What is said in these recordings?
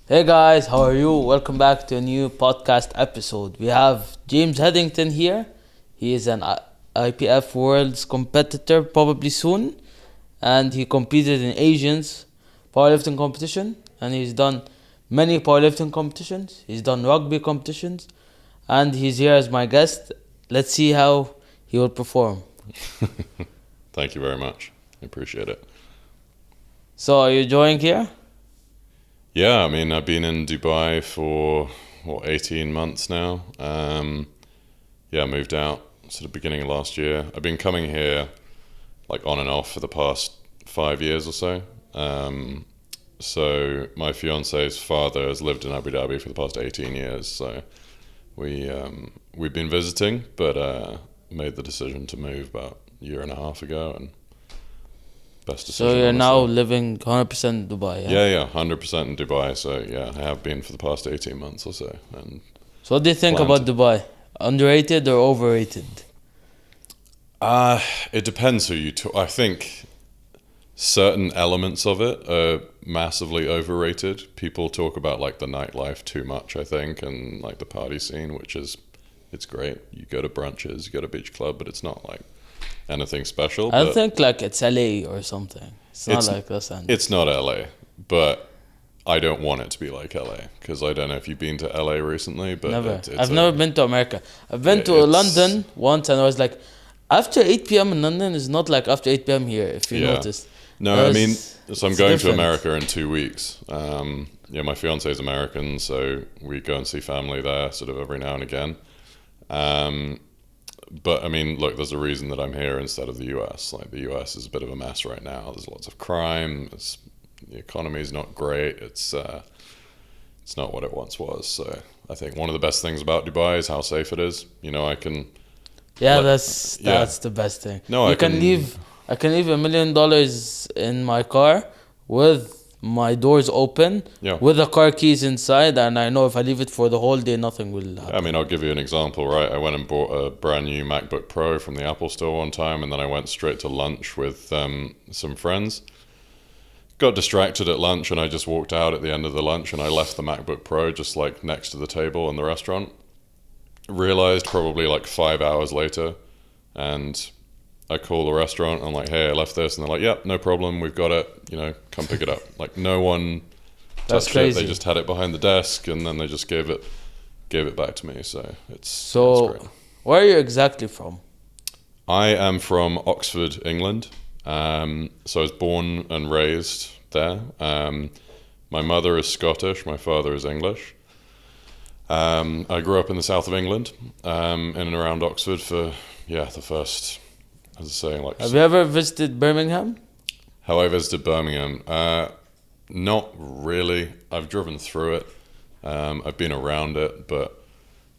Hey guys, how are you? Welcome back to a new podcast episode. We have James Hetherington here. He is an IPF Worlds competitor, probably soon, and he competed in Asians powerlifting competition, and he's done many powerlifting competitions. He's done rugby competitions, and he's here as my guest. Let's see how he will perform. Thank you very much. I appreciate it. So, are you enjoying here? Yeah, I mean, I've been in Dubai for, 18 months now. I moved out sort of beginning of last year. I've been coming here like on and off for the past 5 years or so. So my fiance's father has lived in Abu Dhabi for the past 18 years. So we've been visiting, but made the decision to move about a year and a half ago, and best decision. So, you're now honestly. living 100% in Dubai, yeah? Yeah, 100% in Dubai. So yeah, I have been for the past 18 months or so. And So, what do you think plan about to- Dubai? Underrated or overrated? It depends who you talk. I think certain elements of it are massively overrated. People talk about like the nightlife too much, I think, and like the party scene, which is, it's great. You go to brunches, you go to beach club, but it's not like anything special. I but think like it's LA or something. It's not like Los Angeles. It's not LA, but I don't want it to be like LA, because I don't know if you've been to LA recently, but Never. it's I've never been to America. I've been to it's- London once, and I was like, after 8 p.m. in London is not like after 8 p.m. here, if you Yeah. noticed. No, That I mean, was- so I'm it's going different. to America in 2 weeks. My fiance is American, so we go and see family there sort of every now and again. But I mean, look, there's a reason that I'm here instead of the US. Like, the US is a bit of a mess right now. There's lots of crime. The economy is not great. It's not what it once was. So I think one of the best things about Dubai is how safe it is. You know, I can. Yeah, Like, that's yeah. the best thing. No, you I can can- leave. I can leave $1 million in my car with my doors open, Yeah. with the car keys inside, and I know if I leave it for the whole day, nothing will happen. I mean, I'll give you an example, right? I went and bought a brand new MacBook Pro from the Apple Store one time, and then I went straight to lunch with some friends. Got distracted at lunch, and I just walked out at the end of the lunch, and I left the MacBook Pro just like next to the table in the restaurant. Realized probably like 5 hours later, and I call the restaurant. I'm like, "Hey, I left this," and they're like, "Yep, no problem. We've got it. You know, come pick it up." Like, no one That's touched it. crazy. They just had it behind the desk, and then they just gave it back to me. So it's So, great. where are you exactly from? I am from Oxford, England. So I was born and raised there. My mother is Scottish. My father is English. I grew up in the south of England, in and around Oxford for the first, as I was saying, like. Have you ever visited Birmingham? How I visited Birmingham? Not really. I've driven through it. I've been around it, but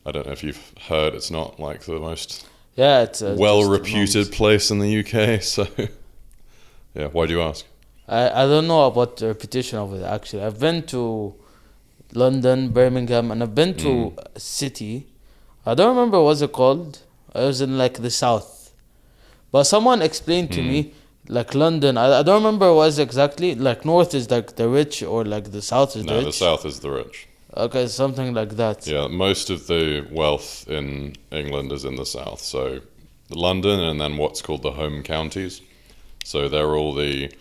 I don't know if you've heard. It's not like the most Yeah, it's well-reputed place in the UK. So, yeah. Why do you ask? I don't know about the reputation of it actually. I've been to London, Birmingham, and I've been to a city. I don't remember what's it called. I was in like the south, but someone explained to me like London. I don't remember what exactly. Like north is like the rich, or like the south is the No, rich. the south is the rich. Okay, something like that. Yeah, most of the wealth in England is in the south. So London, and then what's called the home counties. So they're all the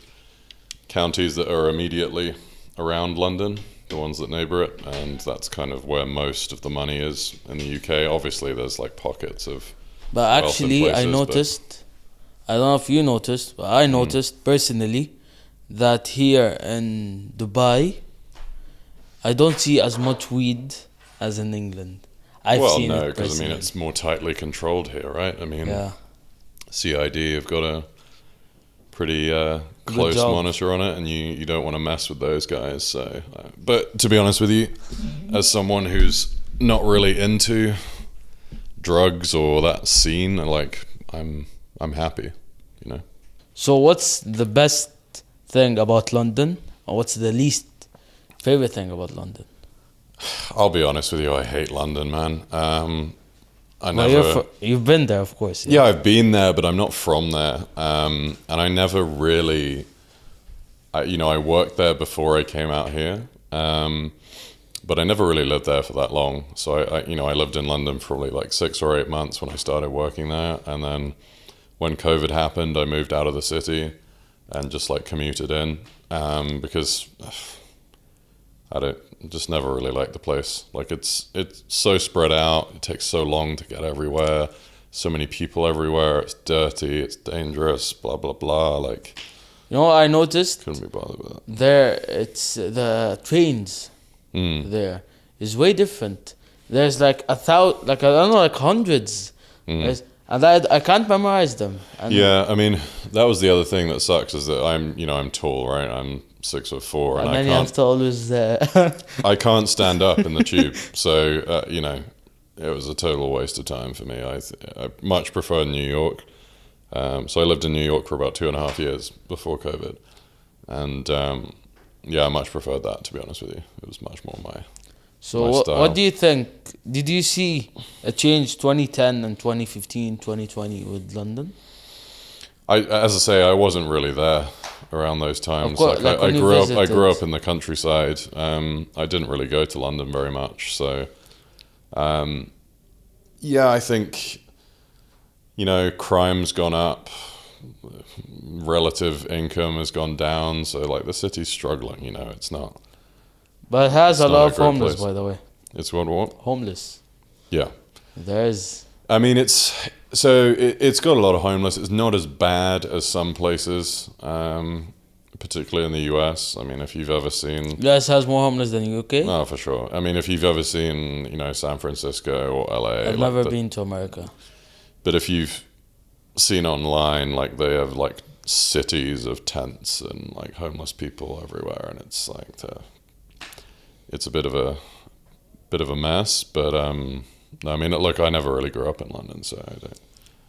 counties that are immediately around London, the ones that neighbour it, and that's kind of where most of the money is in the UK. Obviously, there's like pockets of But wealth in actually, I places, but- noticed. I don't know if you noticed, but I noticed personally that here in Dubai, I don't see as much weed as in England. I've well, seen no, it because I personally. mean it's more tightly controlled here, right? I mean, Yeah. CID have got a pretty close job. monitor on it, and you don't want to mess with those guys. So, but to be honest with you, as someone who's not really into drugs or that scene, like I'm happy, you know. So what's the best thing about London, or what's the least favorite thing about London? I'll be honest with you, I hate London, man. I Well, never. you've been there, of course. Yeah, I've been there, but I'm not from there. And I never really, I worked there before I came out here. But I never really lived there for that long. So I lived in London for probably like 6 or 8 months when I started working there. And then when COVID happened, I moved out of the city and just like commuted in, because I just never really liked the place. Like it's so spread out. It takes so long to get everywhere. So many people everywhere. It's dirty. It's dangerous. Blah blah blah. Like, I noticed couldn't be bothered with that. it's the trains there is way different. There's like I don't know, like hundreds. And I can't memorize them. And Yeah, I mean, that was the other thing that sucks is that I'm tall, right? I'm 6'4", and then you have to always. I can't stand up in the tube. So it was a total waste of time for me. I much prefer New York. So I lived in New York for about 2.5 years before COVID, and I much preferred that, to be honest with you. It was much more my So style. what do you think? Did you see a change 2010 and 2015, 2020 with London? As I say, I wasn't really there around those times. Of course, like when I you grew up. I visited. grew up in the countryside. I didn't really go to London very much. So, I think, crime's gone up, relative income has gone down. So, like, the city's struggling. It's not. But it has It's a not lot a of great homeless, place. by the way. It's what? Homeless. Yeah. There's. I mean, it's got a lot of homeless. It's not as bad as some places, particularly in the US. I mean, if you've ever seen... US has more homeless than UK. Oh, for sure. I mean, if you've ever seen, San Francisco or LA... I've never been to America. But if you've seen online, like, they have, like, cities of tents and, like, homeless people everywhere. And it's, like, it's a bit of a mess. But, I mean, look, I never really grew up in London, so I don't...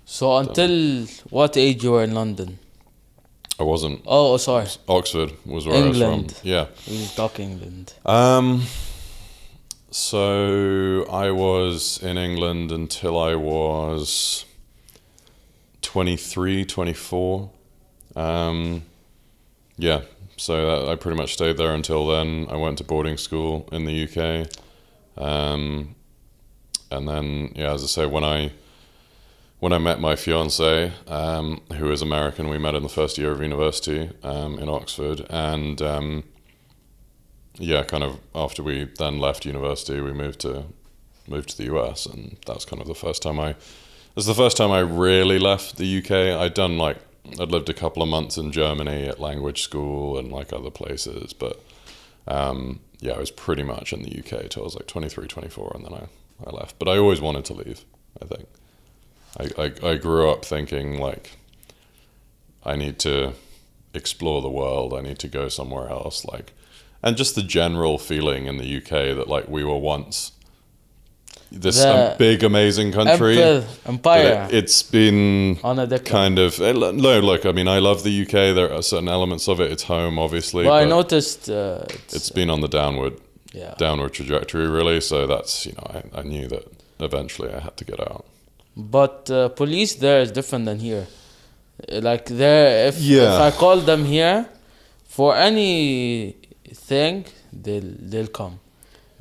So until what age you were in London? I wasn't. Oh, sorry. Oxford was where I was England. from. Yeah. We talk England. So I was in England until I was 23, 24. So I pretty much stayed there until then. I went to boarding school in the UK. And then, as I say, when I met my fiancée, who is American, we met in the first year of university in Oxford, and kind of after we then left university, we moved to the US, and that's kind of the first time I really left the UK. I'd lived a couple of months in Germany at language school and like other places, but I was pretty much in the UK till I was like 23, 24, and then I left. But I always wanted to leave, I think. I grew up thinking, like, I need to explore the world, I need to go somewhere else, like, and just the general feeling in the UK that, like, we were once this big, amazing country. Empire. But it's been On a decade. kind of... No, look, I mean, I love the UK. There are certain elements of it. It's home, obviously. Well, I but noticed it's been on the downward trajectory, really. So that's, I knew that eventually I had to get out. But police there is different than here. Like there, if I call them here for anything, they'll come.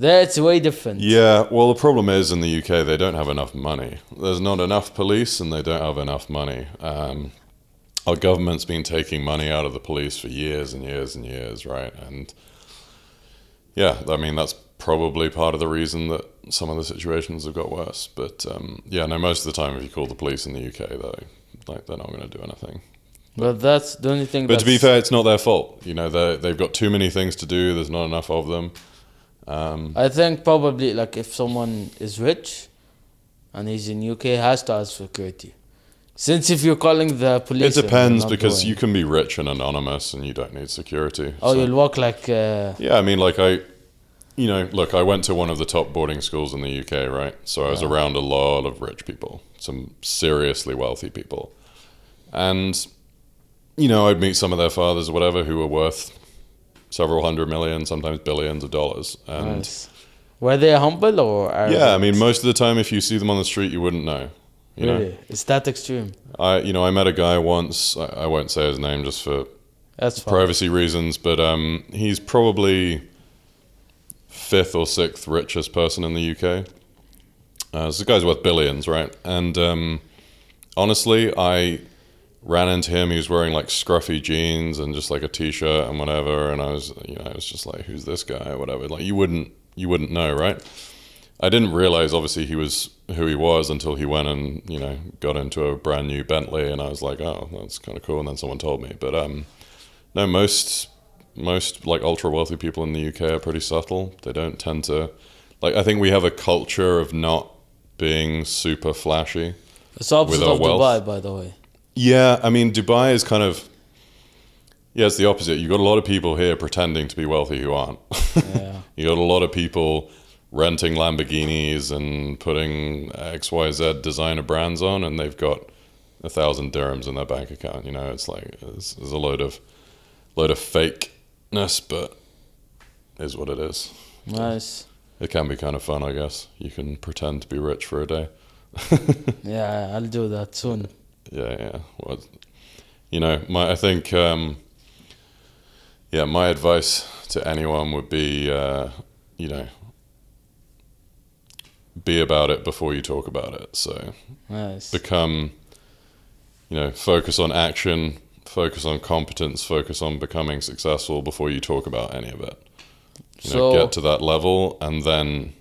There it's way different. Yeah, well, the problem is in the UK they don't have enough money. There's not enough police, and they don't have enough money. Our government's been taking money out of the police for years and years and years, right? And I mean, that's probably part of the reason that some of the situations have got worse. But most of the time, if you call the police in the UK, they're not going to do anything. But that's the only thing. But to be fair, it's not their fault. They've got too many things to do. There's not enough of them. I think probably like if someone is rich and he's in UK, has to ask for security. Since if you're calling the police, it depends, because you can be rich and anonymous and you don't need security. Oh, so you'll walk like... I mean, like look, I went to one of the top boarding schools in the UK, right? So I was around a lot of rich people, some seriously wealthy people. And, I'd meet some of their fathers or whatever who were worth several hundred million, sometimes billions of dollars. And nice. Were they humble or arrogant? Yeah, I mean, most of the time, if you see them on the street, you wouldn't know. Really? It's that extreme? I met a guy once, I won't say his name just for privacy reasons, but he's probably fifth or sixth richest person in the UK. So the guy's worth billions, right? And honestly, I ran into him. He was wearing like scruffy jeans and just like a t-shirt and whatever. And I was just like, who's this guy or whatever? Like you wouldn't know, right? I didn't realize obviously he was who he was until he went and, got into a brand new Bentley, and I was like, oh, that's kind of cool. And then someone told me, but no, most like ultra wealthy people in the UK are pretty subtle. They don't tend to, like, I think we have a culture of not being super flashy. It's opposite of Dubai, by the way. Yeah, I mean, Dubai is kind of, it's the opposite. You've got a lot of people here pretending to be wealthy who aren't. Yeah. You got a lot of people renting Lamborghinis and putting XYZ designer brands on, and they've got 1,000 dirhams in their bank account. It's like there's a load of fakeness, but it is what it is. Nice. It can be kind of fun, I guess. You can pretend to be rich for a day. Yeah, I'll do that soon. Yeah. Well, I think my advice to anyone would be, be about it before you talk about it. So nice. Become, focus on action, focus on competence, focus on becoming successful before you talk about any of it. Get to that level, and then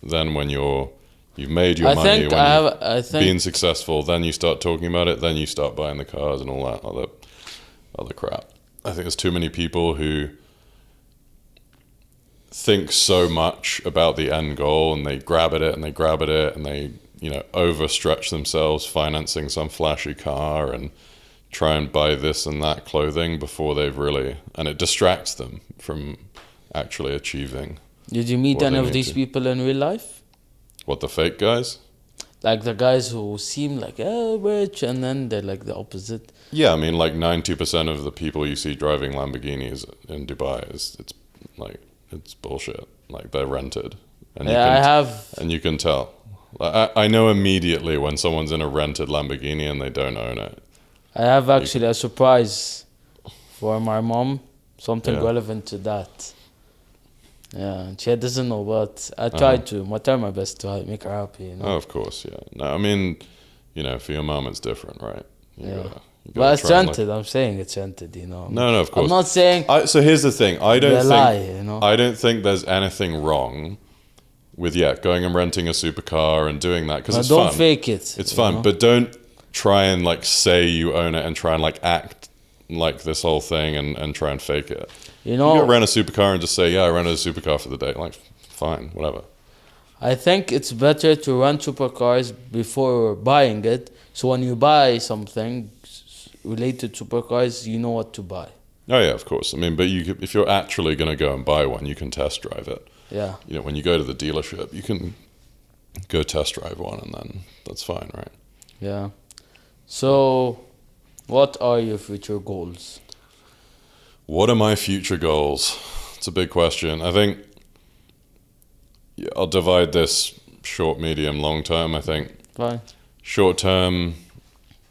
when you've made your money, you've been successful, then you start talking about it, then you start buying the cars and all that other crap. I think there's too many people who think so much about the end goal, and they grab at it and they overstretch themselves financing some flashy car and try and buy this and that clothing before and it distracts them from actually achieving. Did you meet any of these people in real life? What, the fake guys? Like the guys who seem like rich, and then they're like the opposite. Yeah, I mean, like 90% of the people you see driving Lamborghinis in Dubai it's bullshit. Like they're rented, and and you can tell. I know immediately when someone's in a rented Lamborghini and they don't own it. I have actually a surprise for my mom, something relevant to that. Yeah, she doesn't know, but I try my best to make her happy. Oh, of course, yeah. No, I mean, for your mom it's different, right? But it's rented. I'm saying it's rented. No, of course. I'm not saying. So here's the thing. I don't think there's anything wrong with going and renting a supercar and doing that, because it's fun. Don't fake it. It's fun, but don't try and like say you own it and try and like act like this whole thing and try and fake it. You go rent a supercar and just say, I rented a supercar for the day. Like, fine, whatever. I think it's better to rent supercars before buying it, so when you buy something related to supercars, you know what to buy. Oh yeah, of course. I mean, but if you're actually going to go and buy one, you can test drive it. Yeah. When you go to the dealership, you can go test drive one, and then that's fine, right? Yeah. So, what are your future goals? What are my future goals? It's a big question. I think I'll divide this short, medium, long term, I think. Fine. Short term,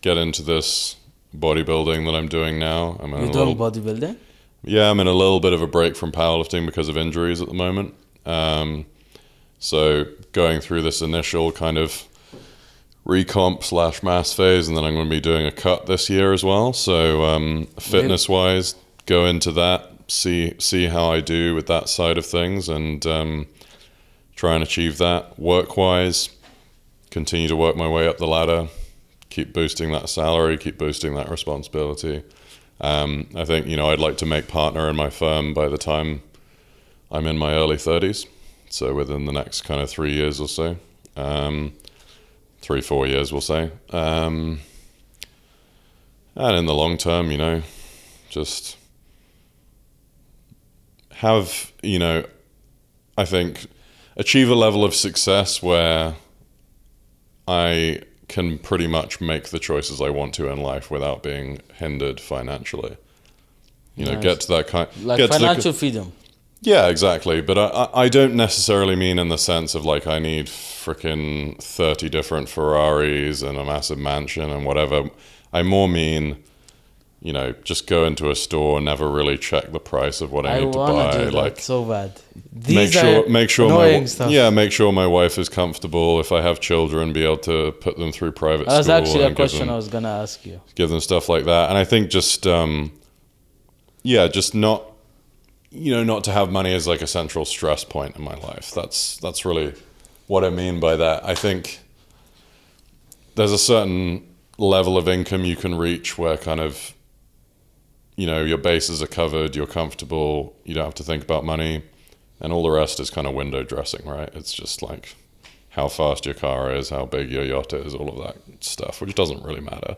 get into this bodybuilding that I'm doing now. You're doing bodybuilding? Yeah, I'm in a little bit of a break from powerlifting because of injuries at the moment. So going through this initial kind of recomp / mass phase, and then I'm going to be doing a cut this year as well. So fitness wise, go into that, see how I do with that side of things, and try and achieve that. Work wise, continue to work my way up the ladder, keep boosting that salary, keep boosting that responsibility. I think, I'd like to make partner in my firm by the time I'm in my early 30s. So within the next kind of 3 years or so. 3-4 years, we'll say. And in the long term, just have, I think, achieve a level of success where I can pretty much make the choices I want to in life without being hindered financially. Nice. Get to that kind... Like financial freedom. Yeah, exactly. But I don't necessarily mean in the sense of like I need freaking 30 different Ferraris and a massive mansion and whatever. I more mean just go into a store, never really check the price of what I need to wanna buy. do that so bad. Make sure annoying stuff. make sure my wife is comfortable. If I have children, be able to put them through private school. That's actually a question I was gonna ask you. Give them stuff like that, and I think just just not not to have money as like a central stress point in my life. That's really what I mean by that. I think there's a certain level of income you can reach where kind of your bases are covered, you're comfortable, you don't have to think about money, and all the rest is kind of window dressing, right? It's just like how fast your car is, how big your yacht is, all of that stuff, which doesn't really matter.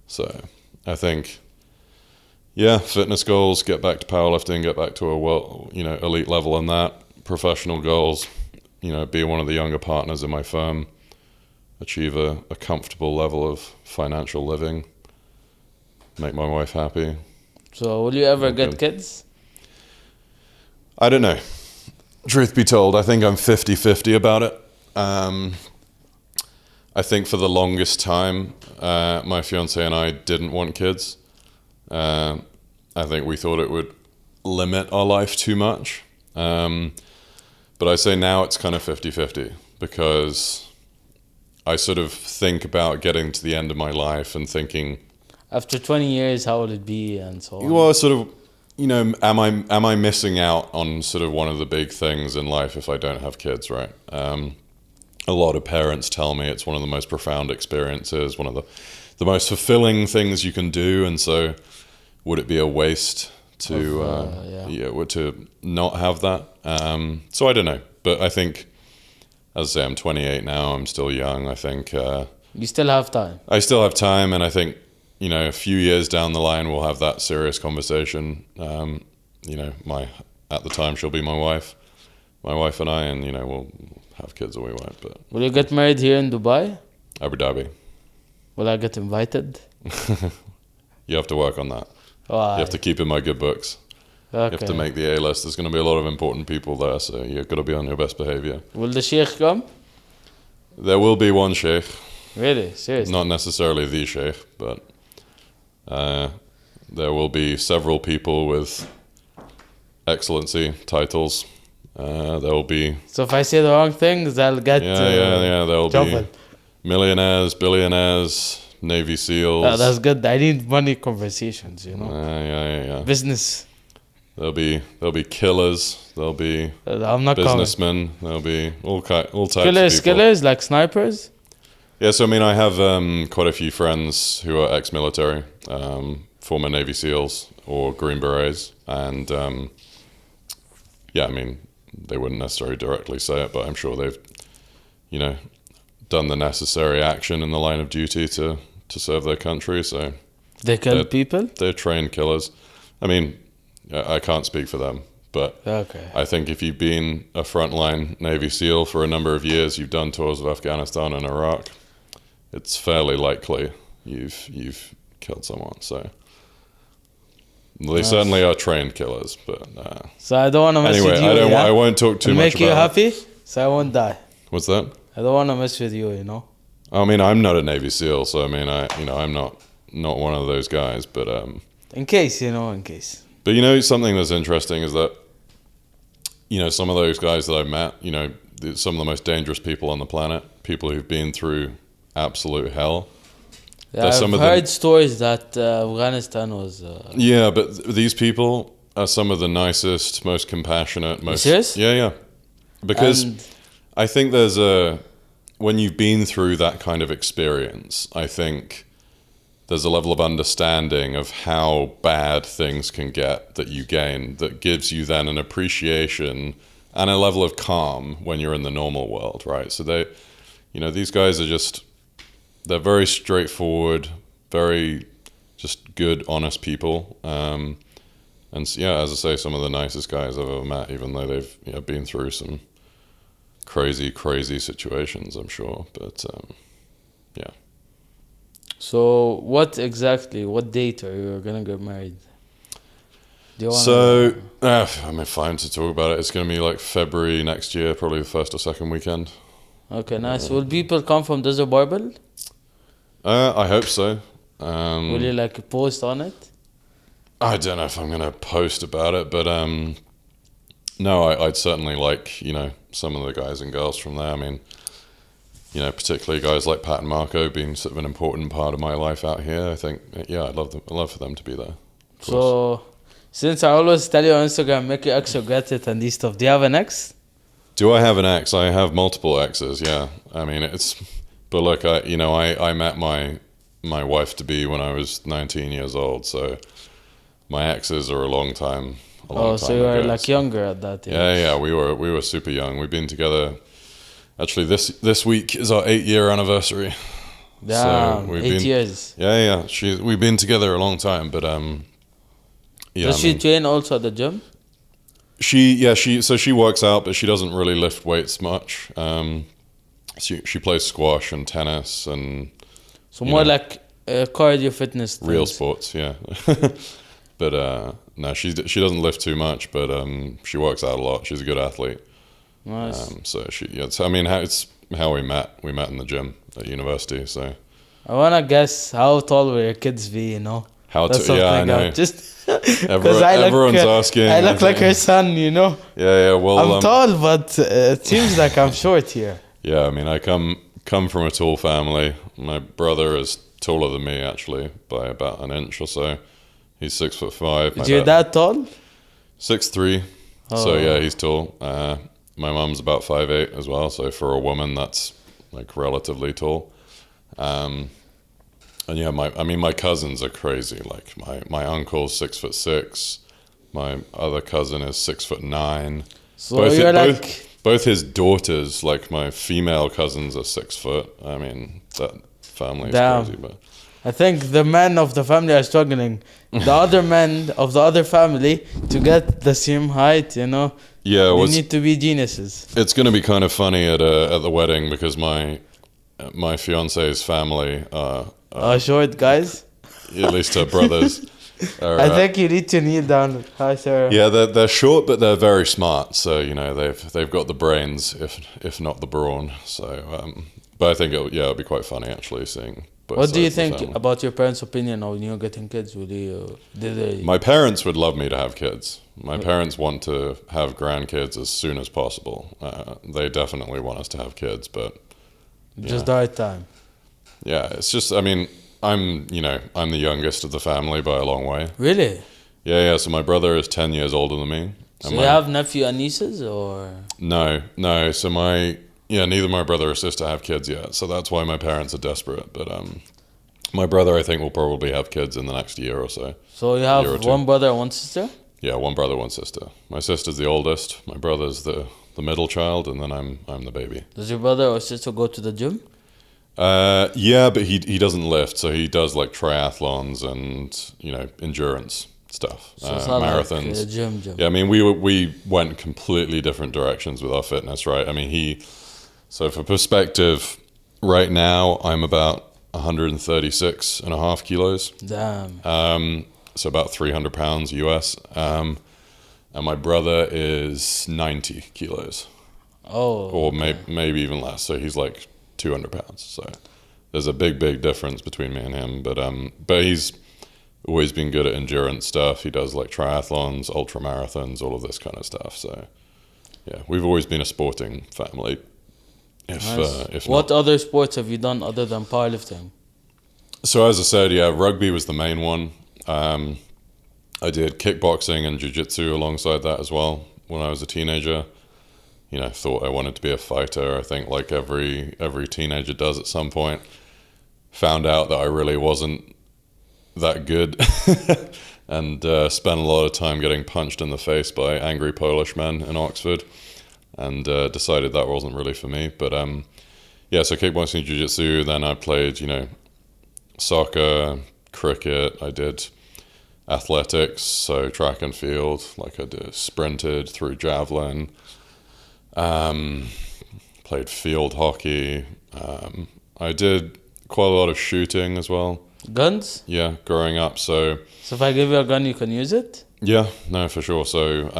So I think, fitness goals, get back to powerlifting, get back to a elite level in that. Professional goals, be one of the younger partners in my firm, achieve a comfortable level of financial living, make my wife happy. So will you ever get kids? I don't know. Truth be told, I think I'm 50-50 about it. I think for the longest time, my fiance and I didn't want kids. I think we thought it would limit our life too much. But I say now it's kind of 50-50 because I sort of think about getting to the end of my life and thinking, after 20 years, how will it be, and so on? Well, sort of, am I missing out on sort of one of the big things in life if I don't have kids, right? A lot of parents tell me it's one of the most profound experiences, one of the most fulfilling things you can do, and so would it be a waste to not have that? So I don't know, but I think, as I say, I'm 28 now. I'm still young. I think you still have time. I still have time, and I think a few years down the line we'll have that serious conversation. At the time she'll be my wife and I, and we'll have kids or we won't. But will you get married here in Dubai? Abu Dhabi. Will I get invited? You have to work on that. Why? You have to keep in my good books. Okay. You have to make the A-list. There's going to be a lot of important people there, so you've got to be on your best behavior. Will the sheikh come? There will be one sheikh. Really? Seriously? Not necessarily the sheikh, but there will be several people with excellency titles. There will be... So if I say the wrong things, I'll get... There will be millionaires, billionaires, Navy SEALs. That's good. I need money conversations, Yeah. Business. There'll be killers. There'll be I'm not businessmen. There'll be all types of people. Killers like snipers? Yeah, so I have quite a few friends who are ex-military, former Navy SEALs or Green Berets, and they wouldn't necessarily directly say it, but I'm sure they've, done the necessary action in the line of duty to serve their country. So they kill people? They're trained killers. I can't speak for them, but okay. I think if you've been a frontline Navy SEAL for a number of years, you've done tours of Afghanistan and Iraq, it's fairly likely you've killed someone. So they certainly are trained killers, but so I don't want to mess with you. I won't talk too much about it. Make you happy, so I won't die. What's that? I don't want to mess with you. I'm not a Navy SEAL, so I'm not one of those guys. But in case, in case. But something that's interesting is that some of those guys that I've met, some of the most dangerous people on the planet, people who've been through absolute hell. Yeah, I've heard stories that Afghanistan was... Yeah, but these people are some of the nicest, most compassionate, most... Serious? Yeah. Because I think when you've been through that kind of experience, I think there's a level of understanding of how bad things can get that you gain that gives you then an appreciation and a level of calm when you're in the normal world, right? So these guys are they're very straightforward, very just good, honest people. And as I say, some of the nicest guys I've ever met, even though they've been through some crazy situations, I'm sure. But yeah. So what date are you going to get married? Fine to talk about it. It's going to be like February next year, probably the first or second weekend. Okay, nice. Will people come from Desert Bible? I hope so. Will you like post on it? I don't know if I'm going to post about it, but no, I'd certainly like, you know, some of the guys and girls from there. I mean, you know, particularly guys like Pat and Marco being sort of an important part of my life out here. I think, yeah, I'd love for them to be there. So, since I always tell you on Instagram, make your ex regret it and these stuff, do you have an ex? Do I have an ex? I have multiple exes, yeah. I mean, but look, I met my wife to be when I was 19 years old, so my exes are a long time So you were ago. like younger at that age. Yeah, we were super young. We've been together. Actually, this week is our 8-year anniversary. Damn, so 8 years. Yeah. We've been together a long time, but yeah. Does she train also at the gym? She works out, but she doesn't really lift weights much. She plays squash and tennis and So more like cardio fitness things. real sports, yeah. But no, she doesn't lift too much, but she works out a lot. She's a good athlete. Nice. It's how we met. We met in the gym at university. So I wanna guess how tall will your kids be, you know? I know. Just Everyone's asking. I look like her son, you know? Yeah. Well, I'm tall, but it seems like I'm short here. Yeah, I mean, I come from a tall family. My brother is taller than me, actually, by about an inch or so. He's 6'5". Is your dad tall? 6'3". Oh. So yeah, he's tall. My mum's about 5'8" as well. So for a woman, that's like relatively tall. And yeah, my cousins are crazy. Like my uncle's 6'6". My other cousin is 6'9". So Both his daughters, like my female cousins, are 6 foot. I mean, that family is crazy. But I think the men of the family are struggling. The other men of the other family, to get the same height, you know, yeah, they need to be geniuses. It's going to be kind of funny at the wedding because my fiance's family are short guys. At least her brothers. I think you need to kneel down. Hi, sir. Yeah, they're short, but they're very smart. So you know they've got the brains, if not the brawn. So, but I think it'll be quite funny actually seeing. What do you think about your parents' opinion on you getting kids? Did they? My parents would love me to have kids. My parents want to have grandkids as soon as possible. They definitely want us to have kids, but just the right time. Yeah, it's just. I mean, I'm the youngest of the family by a long way. Really? Yeah. So my brother is 10 years older than me. So you have nephew and nieces, or? No. So neither my brother or sister have kids yet. So that's why my parents are desperate. But my brother, I think, will probably have kids in the next year or so. So you have one brother and one sister? Yeah, one brother, one sister. My sister's the oldest. My brother's the middle child, and then I'm the baby. Does your brother or sister go to the gym? Yeah, but he doesn't lift, so he does like triathlons and endurance stuff, So it's not marathons. like gym. Yeah, I mean we went completely different directions with our fitness, right? I mean so for perspective, right now I'm about 136.5 kilos. Damn. So about 300 pounds US. And my brother is 90 kilos. Oh. Or maybe even less. So he's like 200 pounds. So there's a big difference between me and him. But he's always been good at endurance stuff. He does like triathlons, ultra marathons, all of this kind of stuff. So yeah, we've always been a sporting family. If what other sports have you done other than powerlifting? So as I said, yeah, rugby was the main one. I did kickboxing and jiu-jitsu alongside that as well when I was a teenager. Thought I wanted to be a fighter. I think like every teenager does at some point. Found out that I really wasn't that good and spent a lot of time getting punched in the face by angry Polish men in Oxford and decided that wasn't really for me. But so kickboxing, jiu-jitsu, then I played, soccer, cricket, I did athletics, so track and field, like I did sprinted through javelin, played field hockey, I did quite a lot of shooting as well. Guns? Yeah, growing up, so if I give you a gun, you can use it? Yeah, no, for sure. So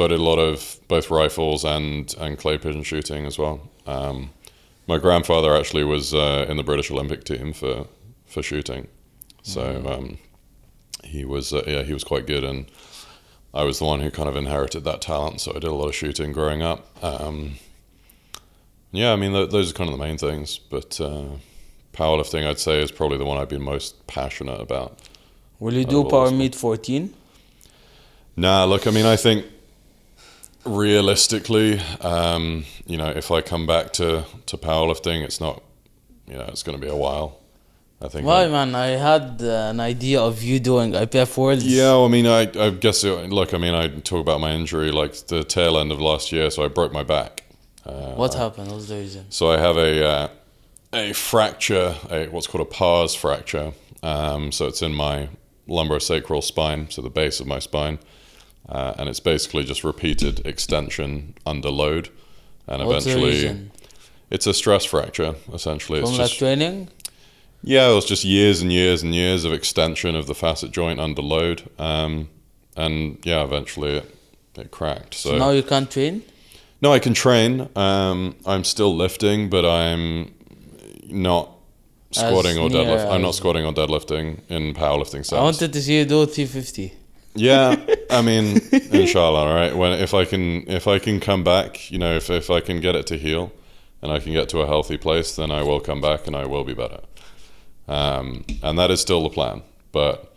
I did a lot of both rifles and clay pigeon shooting as well. My grandfather actually was in the British Olympic team for for shooting. So he was quite good, and I was the one who kind of inherited that talent. So I did a lot of shooting growing up. Yeah, I mean, those are kind of the main things. But powerlifting, I'd say, is probably the one I've been most passionate about. Will you do Power Meet 14? Nah, look, I mean, I think realistically, if I come back to powerlifting, it's not, it's going to be a while. I think. Why, man? I had an idea of you doing IPF Worlds. Yeah, I mean, I guess, I talk about my injury, like the tail end of last year, so I broke my back. What happened? What was the reason? So I have a fracture, what's called a pars fracture. So it's in my lumbosacral spine, so the base of my spine. And it's basically just repeated extension under load. And What's eventually, the reason? It's a stress fracture, essentially. From it's like just training? Yeah, it was just years and years and years of extension of the facet joint under load. And yeah, eventually it cracked. So now you can't train? No, I can train. I'm still lifting, but I'm not squatting or deadlift. I'm not squatting or deadlifting in powerlifting sense. I wanted to see you do 350. Yeah, I mean, inshallah, right? If I can come back, if I can get it to heal, and I can get to a healthy place, then I will come back and I will be better. And that is still the plan. But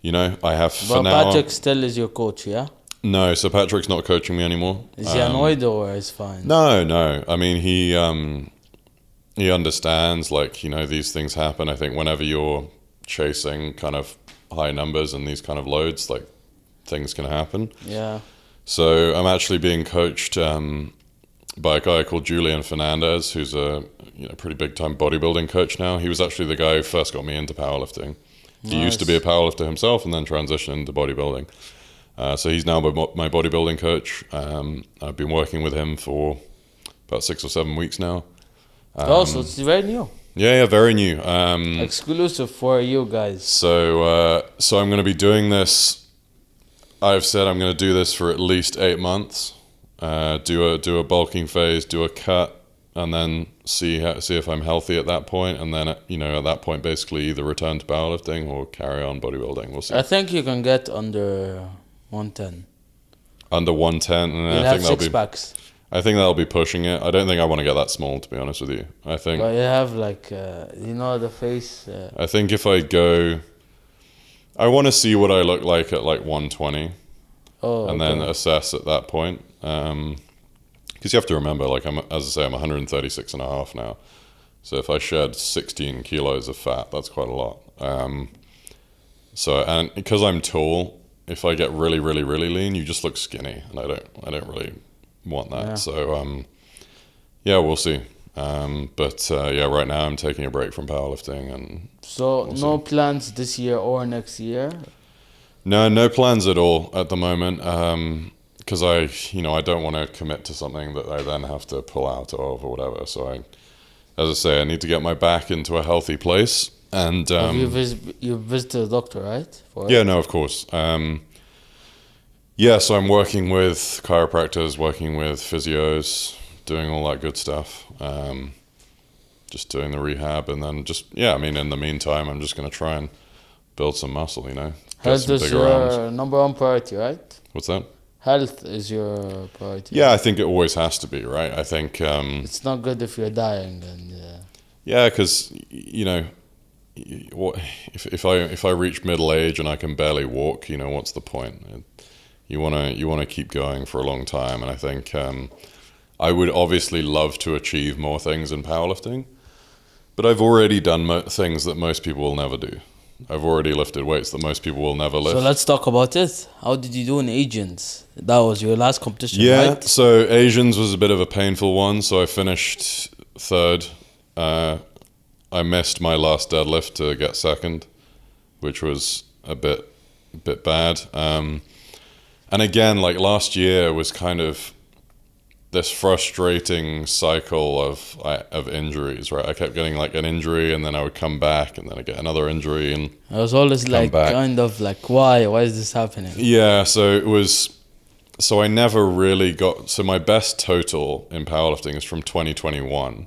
I have for now. Patrick still is your coach, yeah? No, so Patrick's not coaching me anymore. Is he annoyed or is fine? No. I mean, he understands, these things happen. I think whenever you're chasing kind of high numbers and these kind of loads, things can happen. Yeah. So I'm actually being coached by a guy called Julian Fernandez, who's a pretty big time bodybuilding coach now. He was actually the guy who first got me into powerlifting. He used to be a powerlifter himself and then transitioned into bodybuilding. So he's now my bodybuilding coach. I've been working with him for about 6 or 7 weeks now. So it's very new. Yeah, very new. Exclusive for you guys. So I'm going to be doing this. I've said I'm going to do this for at least 8 months. Do a bulking phase, do a cut, and then see if I'm healthy at that point, and then at that point basically either return to powerlifting or carry on bodybuilding. We'll see. I think you can get under 110. Under 110, and You'll have six packs. I think that'll be pushing it. I don't think I want to get that small, to be honest with you. I think. But you have the face. I think if I go, I want to see what I look like at 120. And then assess at that point. Because you have to remember, I'm 136 and a half now. So if I shed 16 kilos of fat, that's quite a lot. And because I'm tall, if I get really, really, really lean, you just look skinny, and I don't really want that. Yeah. So we'll see. Right now I'm taking a break from powerlifting, and so no plans this year or next year. No plans at all at the moment. Because I don't want to commit to something that I then have to pull out of or whatever. So I need to get my back into a healthy place. And you visited a doctor, right? No, of course. So I'm working with chiropractors, working with physios, doing all that good stuff. Just doing the rehab, and then in the meantime, I'm just going to try and build some muscle, Health is your number one priority, right? What's that? Health is your priority. Yeah, I think it always has to be, right? I think it's not good if you're dying, and yeah, because if I reach middle age and I can barely walk, what's the point? You wanna keep going for a long time, and I think I would obviously love to achieve more things in powerlifting, but I've already done things that most people will never do. I've already lifted weights that most people will never lift. So let's talk about it. How did you do in Asians? That was your last competition, right? So Asians was a bit of a painful one. So I finished third. I missed my last deadlift to get second, which was a bit bad. And again, last year was kind of this frustrating cycle of injuries, right? I kept getting an injury, and then I would come back, and then I get another injury, and I was always why is this happening? Yeah, so I never really got. So my best total in powerlifting is from 2021.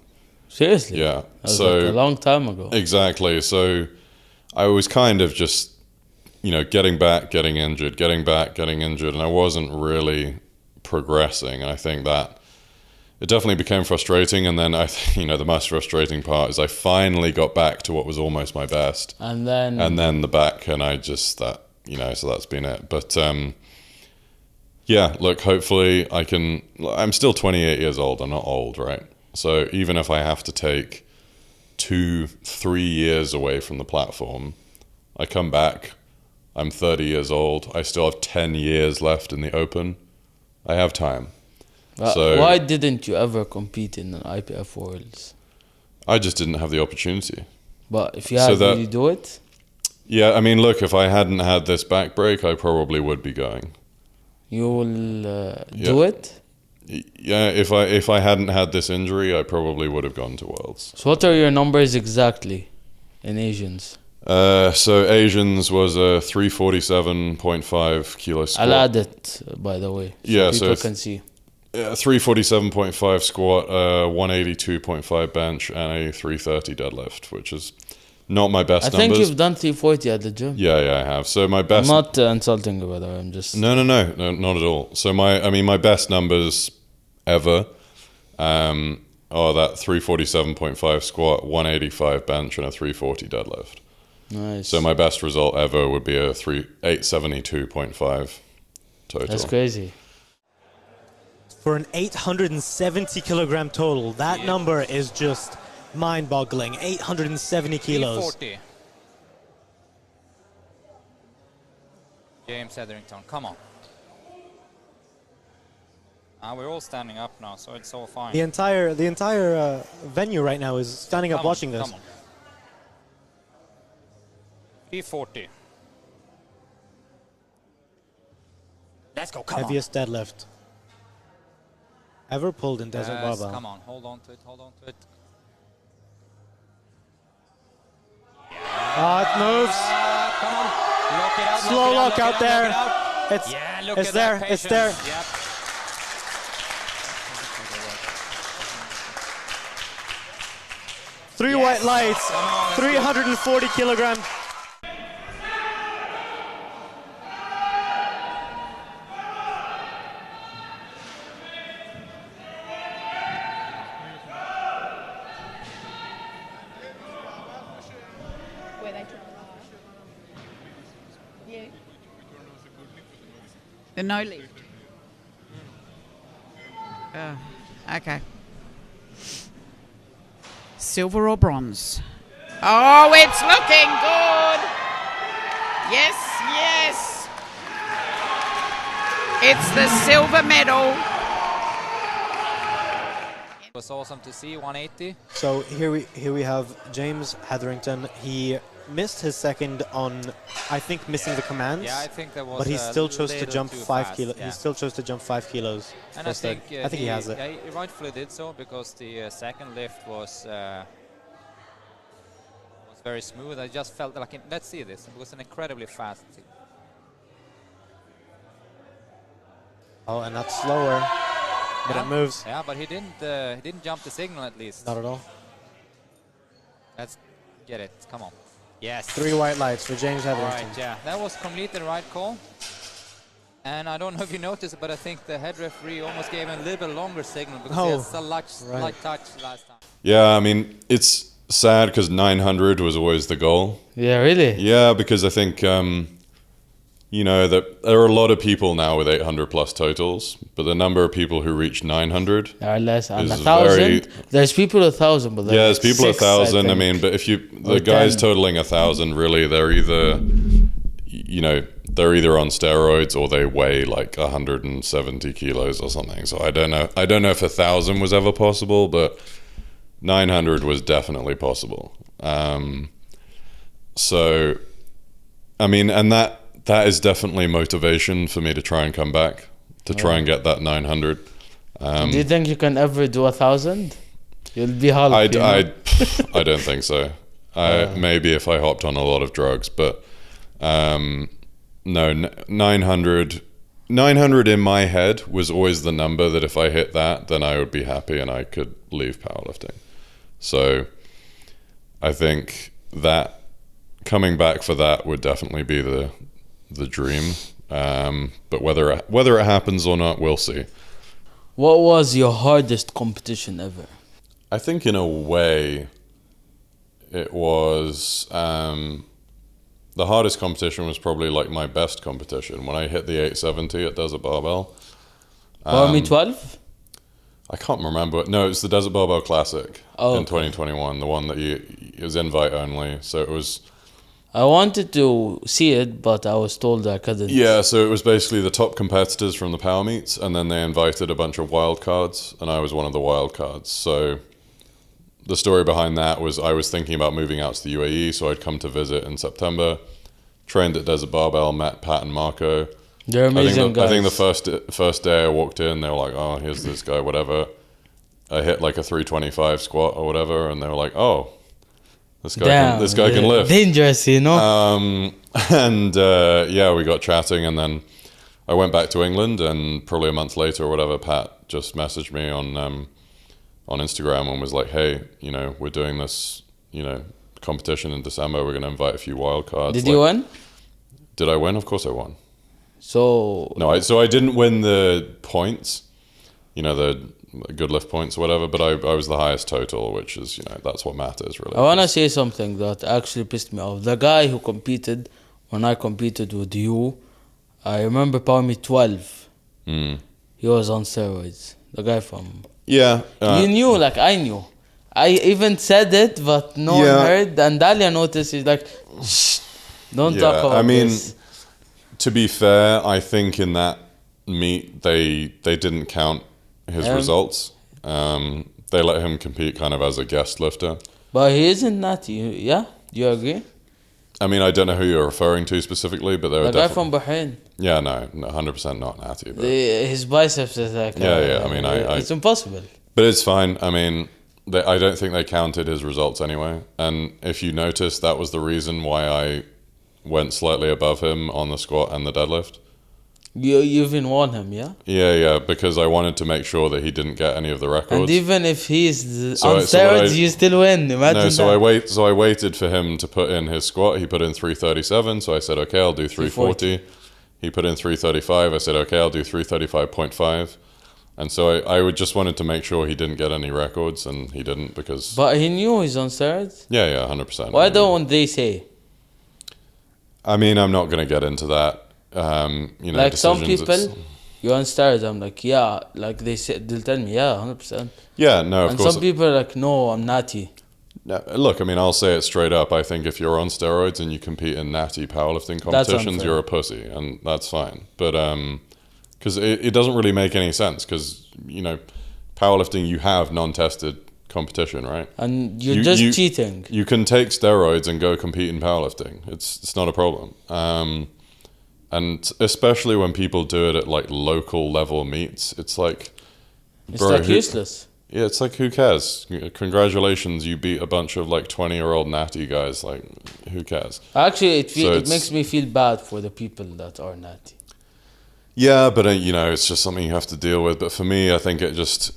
Seriously? Yeah. That was So like a long time ago. exactly. So I was kind of just, getting back, getting injured, getting back, getting injured, and I wasn't really progressing. And I think that it definitely became frustrating. And then I think, the most frustrating part is I finally got back to what was almost my best. And then The back, and I just, so that's been it. But yeah, look, hopefully I'm still 28 years old. I'm not old, right? So even if I have to take 2-3 years away from the platform, I come back, I'm 30 years old, I still have 10 years left in the Open. I have time. So why didn't you ever compete in an IPF Worlds? I just didn't have the opportunity. But if you had, would you do it? Yeah, I mean, look, if I hadn't had this back break, I probably would be going. You will do it? Yeah, if I hadn't had this injury, I probably would have gone to Worlds. So what are your numbers exactly in Asians? So Asians was a 347.5 kilo squat. I'll add it, by the way, so people can see. 347.5 squat, 182.5 bench, and a 330 deadlift, which is not my best numbers. I think you've done 340 at the gym. Yeah, I have. So my best... I'm not insulting you, by the way. I'm just... No, not at all. So my best numbers ever are that 347.5 squat, 185 bench, and a 340 deadlift. Nice. So my best result ever would be a 872.5 total. That's crazy. For an 870 kilogram total, that number is just mind-boggling. 870 kilos. 340. James Hetherington, come on. We're all standing up now, so it's all fine. The entire venue right now is standing up watching this. Come on. 340. Let's go, come Heaviest deadlift ever pulled in desert barbell. Come on, hold on to it, hold on to it. It moves. Come on, lock it out. Slow lock out there. It's there, it's there. Yep. Three white lights, 340 kilograms. Where they try. You. The no lift. Okay. Silver or bronze? Oh, it's looking good. Yes, yes. It's the silver medal. It was awesome to see, 180. So here we have James Hetherington. He missed his second on, I think, missing the commands. Yeah, I think that was. But he still chose to jump 5 kilos. Yeah. He still chose to jump 5 kilos. And I think he has it. Yeah, he rightfully did so, because the second lift was very smooth. I just felt like let's see this. It was an incredibly fast. Oh, and that's slower, but it moves. Yeah, but he didn't jump the signal at least. Not at all. Let's get it. Come on. Yes. 3 white lights for James All Hetherington. right, yeah, that was completely the right call. And I don't know if you noticed, but I think the head referee almost gave him a little bit longer signal because he had so light touch last time. Yeah, I mean, it's sad because 900 was always the goal. Yeah, really? Yeah, because I think, that there are a lot of people now with 800 plus totals, but the number of people who reach 900 are less. And is 1,000. There's people 1,000, but there's people 1,000. I mean, but if the guys 10. totaling 1,000, really, they're either, they're either on steroids or they weigh like 170 kilos or something. So I don't know if 1,000 was ever possible, but 900 was definitely possible. So, I mean, and that is definitely motivation for me to try and come back, to try and get that 900. Do you think you can ever do 1,000? You'll be Hulk. I don't think so. Maybe if I hopped on a lot of drugs, but no, 900 in my head was always the number that if I hit that, then I would be happy and I could leave powerlifting. So I think that coming back for that would definitely be the dream. But whether it happens or not, we'll see. What was your hardest competition ever? I think in a way it was the hardest competition was probably like my best competition when I hit the 870 at Desert Barbell. Army 12? I can't remember. No, it's the Desert Barbell Classic in 2021, the one that it was invite only. So it was... I wanted to see it, but I was told I couldn't. Yeah, so it was basically the top competitors from the power meets, and then they invited a bunch of wild cards, and I was one of the wild cards. So the story behind that was I was thinking about moving out to the UAE, so I'd come to visit in September, trained at Desert Barbell, met Pat and Marco. They're amazing guys. I think the first day I walked in, they were like, oh, here's this guy, whatever. I hit like a 325 squat or whatever, and they were like, oh, this guy can lift. Dangerous, you know? Yeah, we got chatting, and then I went back to England, and probably a month later or whatever, Pat just messaged me on Instagram and was like, hey, you know, we're doing this, you know, competition in December. We're going to invite a few wild cards. Did you win? Did I win? Of course I won. So... No, I didn't win the points, you know, the good lift points or whatever, but I was the highest total, which is, you know, that's what matters really. I want to say something that actually pissed me off. The guy who competed, when I competed with you, I remember Power Me 12. He was on steroids. The guy from... Yeah. You knew, like I knew. I even said it, but no one heard. And Dalia noticed, he's like, shh, don't talk about this. To be fair, I think in that meet, they didn't count his results. They let him compete kind of as a guest lifter. But he isn't natty, yeah? Do you agree? I mean, I don't know who you're referring to specifically, but they were the guy from Bahrain. Yeah, no, 100% not natty. But his biceps is like... I mean, it's impossible. But it's fine. I mean, I don't think they counted his results anyway. And if you notice, that was the reason why I went slightly above him on the squat and the deadlift. You even won him, yeah? Yeah, because I wanted to make sure that he didn't get any of the records. And even if he's on steroids, you still win. Imagine that. I waited for him to put in his squat. He put in 337, so I said, okay, I'll do 340. He put in 335. I said, okay, I'll do 335.5. And so I just wanted to make sure he didn't get any records, and he didn't because... But he knew he's on steroids? Yeah, 100%. Why don't they say? I mean, I'm not going to get into that. You know, like some people, you're on steroids. I'm like, yeah. Like they'll tell me, yeah, 100%. Yeah, no, of course. And some people are like, no, I'm natty. No, look, I mean, I'll say it straight up. I think if you're on steroids and you compete in natty powerlifting competitions, you're a pussy, and that's fine. But because it doesn't really make any sense. Because you know, powerlifting, you have non-tested competition, right? And you're just cheating. You can take steroids and go compete in powerlifting. It's not a problem. And especially when people do it at like local level meets, it's like... It's like useless. Yeah, it's like, who cares? Congratulations, you beat a bunch of like 20-year-old natty guys. Like, who cares? Actually, it makes me feel bad for the people that are natty. Yeah, but you know, it's just something you have to deal with. But for me, I think it just...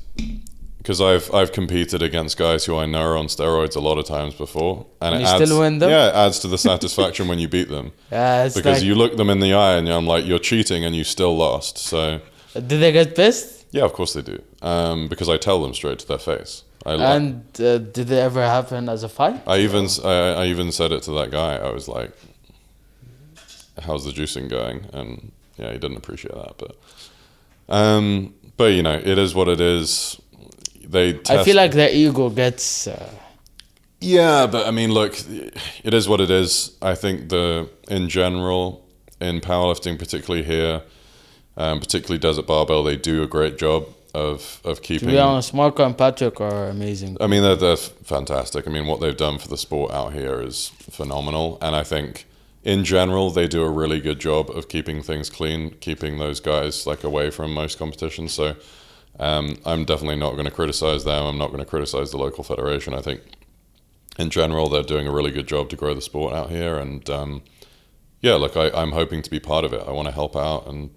Because I've competed against guys who I know are on steroids a lot of times before, and you still win them. Yeah, it adds to the satisfaction when you beat them. Yeah, because you look them in the eye and I'm like, you're cheating, and you still lost. So, did they get pissed? Yeah, of course they do. Because I tell them straight to their face. Did it ever happen as a fight? I even said it to that guy. I was like, "How's the juicing going?" And yeah, he didn't appreciate that. But you know, it is what it is. I feel like their ego gets... Yeah, but I mean, look, it is what it is. I think in general, in powerlifting, particularly here, particularly Desert Barbell, they do a great job of keeping... To be honest, Marco and Patrick are amazing. I mean, they're fantastic. I mean, what they've done for the sport out here is phenomenal. And I think, in general, they do a really good job of keeping things clean, keeping those guys like away from most competitions. So... I'm definitely not going to criticize them. I'm not going to criticize the local federation. I think in general, they're doing a really good job to grow the sport out here. And yeah, look, I'm hoping to be part of it. I want to help out. And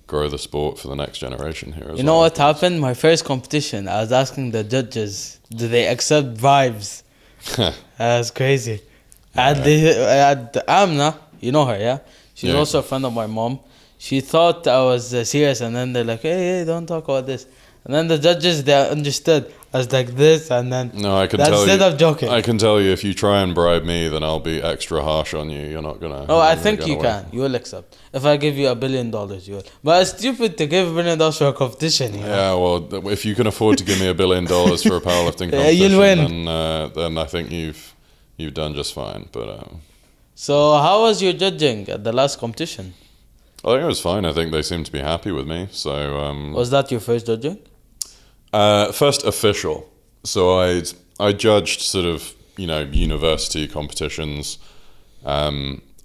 grow the sport for the next generation here. You know what happened? My first competition, I was asking the judges, do they accept bribes? That's crazy. I had Amna, you know her, yeah? She's also a friend of my mom. She thought I was serious, and then they're like, hey, don't talk about this. And then the judges, they understood. I was like this, and then no, I can that's tell instead you, of joking. I can tell you, if you try and bribe me, then I'll be extra harsh on you. You're not gonna. Oh, I think you can. You will accept. If I give you $1 billion, you will. But it's stupid to give $1 billion for a competition. You know? Yeah, well, if you can afford to give me $1 billion for a powerlifting competition, you'll win. Then I think you've done just fine. But so, how was your judging at the last competition? I think it was fine. I think they seemed to be happy with me. So was that your first judging? First official. So I judged sort of, university competitions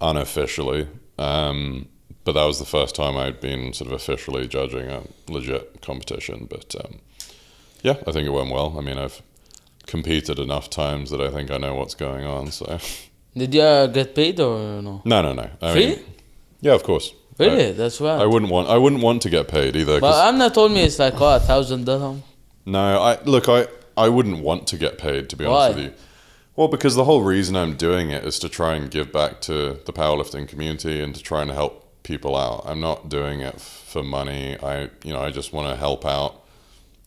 unofficially. But that was the first time I'd been sort of officially judging a legit competition. But yeah, I think it went well. I mean, I've competed enough times that I think I know what's going on. So did you get paid or no? No. Free? Yeah, of course. Really? That's right. I wouldn't want to get paid either. But Amna told me it's like $1,000 dirham. No, I wouldn't want to get paid, to be honest with you. Well, because the whole reason I'm doing it is to try and give back to the powerlifting community and to try and help people out. I'm not doing it for money. I just want to help out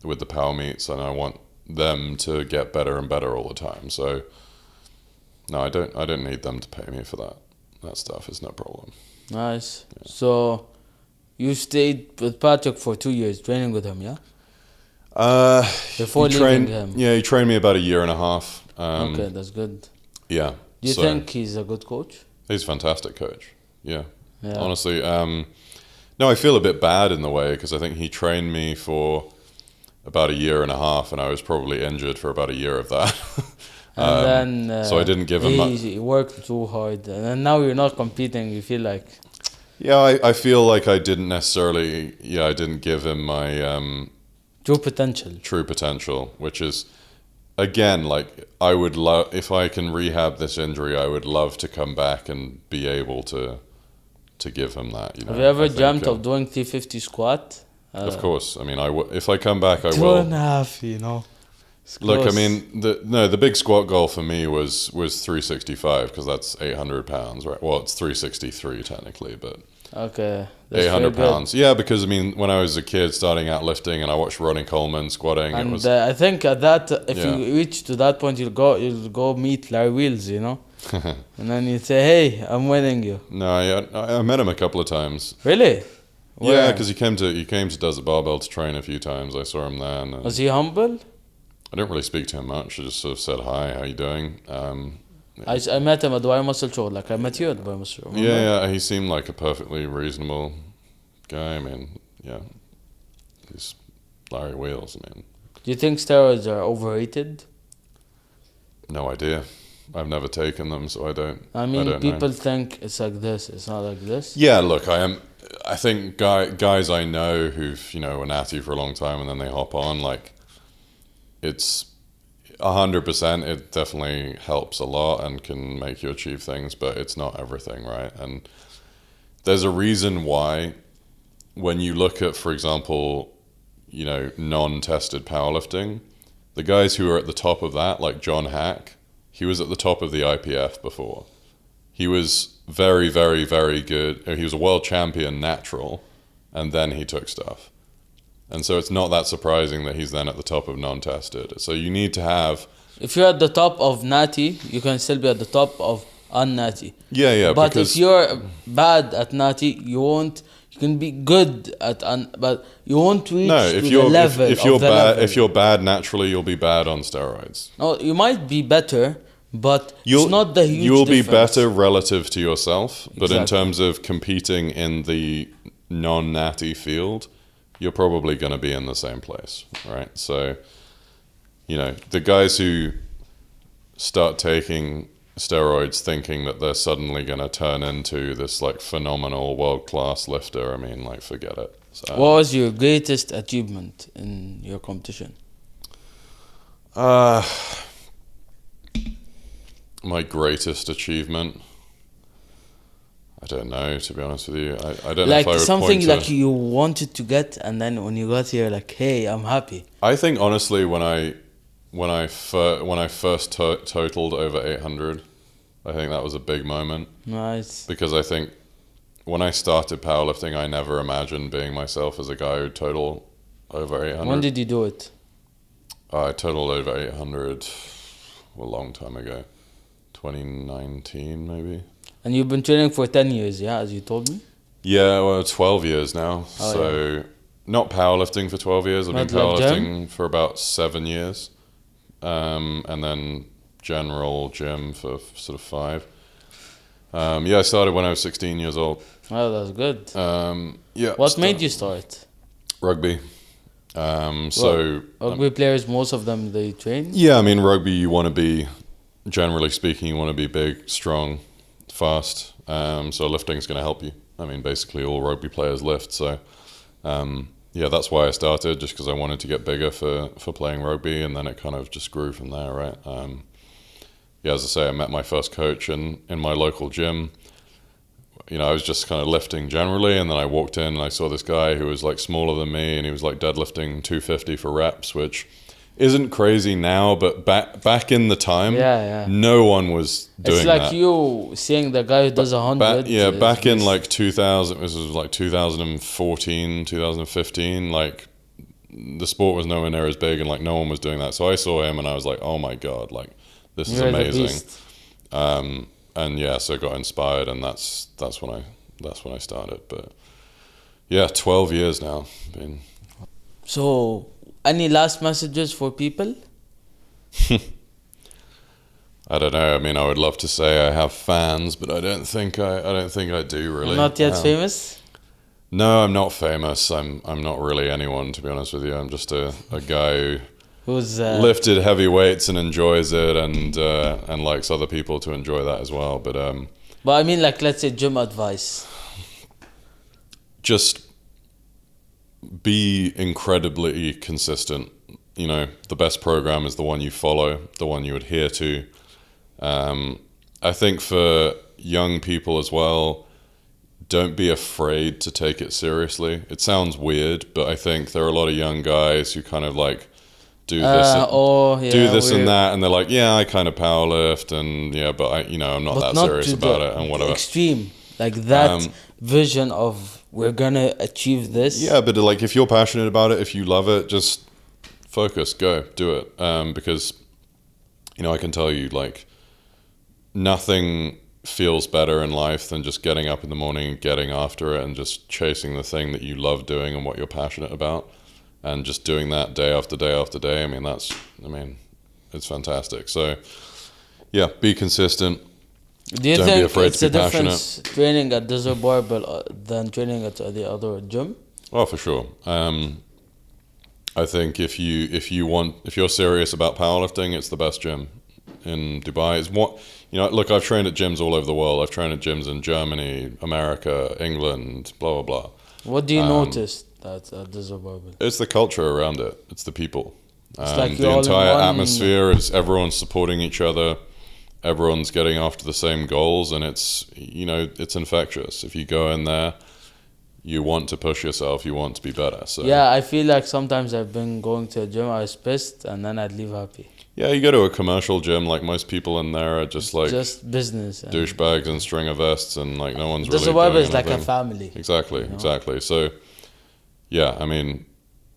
with the power meets, and I want them to get better and better all the time. So no, I don't need them to pay me for that stuff. Is no problem. Nice. Yeah. So you stayed with Patrick for 2 years training with him, yeah? Before leaving him. Yeah, he trained me about 1.5 years. Okay, that's good. Yeah. Do you think he's a good coach? He's a fantastic coach. Yeah. Honestly, no, I feel a bit bad in the way because I think he trained me for about 1.5 years, and I was probably injured for about 1 year of that. And then so I didn't give him much. He worked too hard, and then now you're not competing. You feel like I feel like I didn't necessarily. Yeah, I didn't give him my true potential, which is again like I would love if I can rehab this injury. I would love to come back and be able to give him that. Have you ever dreamt of doing 350 squat? Of course. I mean, if I come back, I will. 2.5, Look, I mean, the big squat goal for me was 365 because that's 800 pounds, right? Well, it's 363 technically, but okay, that's 800 pounds. Yeah, because I mean, when I was a kid starting out lifting and I watched Ronnie Coleman squatting, and it was. I think at that, if you reach to that point, you'll go meet Larry Wheels, and then you say, "Hey, I'm winning you." No, I met him a couple of times. Really? Where? Yeah, because he came to Desert Barbell to train a few times. I saw him there. And, was he humble? I didn't really speak to him much. I just sort of said, hi, how you doing? I met him at Dubai Muscle Show. Like I met you at Dubai Muscle Show. Yeah, he seemed like a perfectly reasonable guy. I mean, yeah. He's Larry Wheels, I mean. Do you think steroids are overrated? No idea. I've never taken them, so I don't. I mean, people know. Think it's like this. It's not like this. Yeah, look, I think guys I know who've were natty for a long time and then they hop on, like it's 100%. It definitely helps a lot and can make you achieve things, but it's not everything, right? And there's a reason why when you look at, for example, non-tested powerlifting, the guys who are at the top of that, like John Hack, he was at the top of the IPF before. He was very, very, very good. He was a world champion natural, and then he took stuff. And so it's not that surprising that he's then at the top of non-tested. So you need to have... If you're at the top of natty, you can still be at the top of unnatty. Yeah. But if you're bad at natty, you can be good at but you won't reach the level. If you're bad naturally, you'll be bad on steroids. No, you might be better, but it's not the huge You'll difference. be better relative to yourself, but Exactly. in terms of competing in the non-natty field, you're probably going to be in the same place, right? So, the guys who start taking steroids thinking that they're suddenly going to turn into this like phenomenal world-class lifter, I mean, like, forget it. So, what was your greatest achievement in your competition? My greatest achievement, I don't know, to be honest with you. I don't know if Like I would something point to... like you wanted to get, and then when you got here, like, hey, I'm happy. I think honestly, when I first totaled over 800, I think that was a big moment. Nice. Because I think when I started powerlifting, I never imagined being myself as a guy who'd total over 800. When did you do it? I totaled over 800 a long time ago. 2019, maybe. And you've been training for 10 years, yeah, as you told me? Yeah, well, 12 years now. Oh, so, yeah. not powerlifting for 12 years. I've Not been like powerlifting for about 7 years. And then general gym for sort of 5. Yeah, I started when I was 16 years old. Oh, that's good. Yeah. What made you start? Rugby. Rugby players, most of them, they train? Yeah, I mean, rugby, you want to be, generally speaking, you want to be big, strong, fast. So lifting is going to help you. I mean, basically all rugby players lift. So, yeah, that's why I started, just because I wanted to get bigger for playing rugby, and then it kind of just grew from there, right? Yeah, as I say, I met my first coach in my local gym. You know, I was just kind of lifting generally, and then I walked in and I saw this guy who was like smaller than me, and he was like deadlifting 250 for reps, which isn't crazy now, but back in the time, no one was doing that. It's like you seeing the guy who does 100. Back in like 2000, this was like 2014, 2015, like the sport was nowhere near as big, and like no one was doing that. So I saw him and I was like, oh my God, like this is amazing. And yeah, so I got inspired, and that's when I started. But yeah, 12 years now. So, any last messages for people? I don't know. I mean, I would love to say I have fans, but I don't think I do really. Not yet famous? No, I'm not famous. I'm not really anyone, to be honest with you. I'm just a guy who's lifted heavy weights and enjoys it, and likes other people to enjoy that as well. But I mean, like, let's say gym advice. Just be incredibly consistent. You know, the best program is the one you follow, the one you adhere to. I think for young people as well, don't be afraid to take it seriously. It sounds weird, but I think there are a lot of young guys who kind of like do this and that, and they're like, yeah, I kind of powerlift, and yeah, but I'm not that serious about it, and whatever. Extreme, like that vision of we're gonna achieve this. Yeah, but like if you're passionate about it, if you love it, just focus, go, do it. Because I can tell you, like, nothing feels better in life than just getting up in the morning and getting after it and just chasing the thing that you love doing and what you're passionate about, and just doing that day after day after day. I mean, it's fantastic. So yeah, be consistent. Do you Don't think be afraid it's to a be difference training at Desert Barbell than training at the other gym? Oh, for sure. I think if you're serious about powerlifting, it's the best gym in Dubai. It's look, I've trained at gyms all over the world. I've trained at gyms in Germany, America, England, blah blah blah. What do you notice that at Desert Barbell? It's the culture around it. It's the people. Like the entire atmosphere is everyone's supporting each other. Everyone's getting after the same goals, and it's infectious. If you go in there, you want to push yourself, you want to be better. So yeah, I feel like sometimes I've been going to a gym, I was pissed, and then I'd leave happy. Yeah, you go to a commercial gym, like most people in there are just business, douchebags and stringer vests, and like no one's really doing anything. Is like a family. Exactly. So yeah, I mean,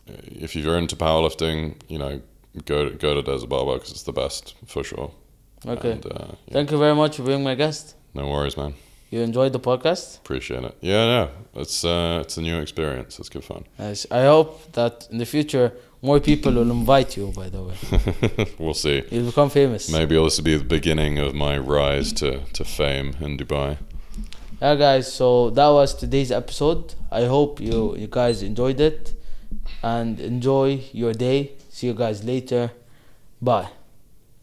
if you're into powerlifting, go to Desert Barbell because it's the best for sure. Okay. And, Thank you very much for being my guest. No worries, man. You enjoyed the podcast? Appreciate it. Yeah, it's a new experience. It's good fun. Nice. I hope that in the future more people will invite you, by the way. We'll see. You'll become famous. Maybe this will be the beginning of my rise to fame in Dubai. Yeah, guys, so that was today's episode. I hope you guys enjoyed it, and enjoy your day. See you guys later. Bye.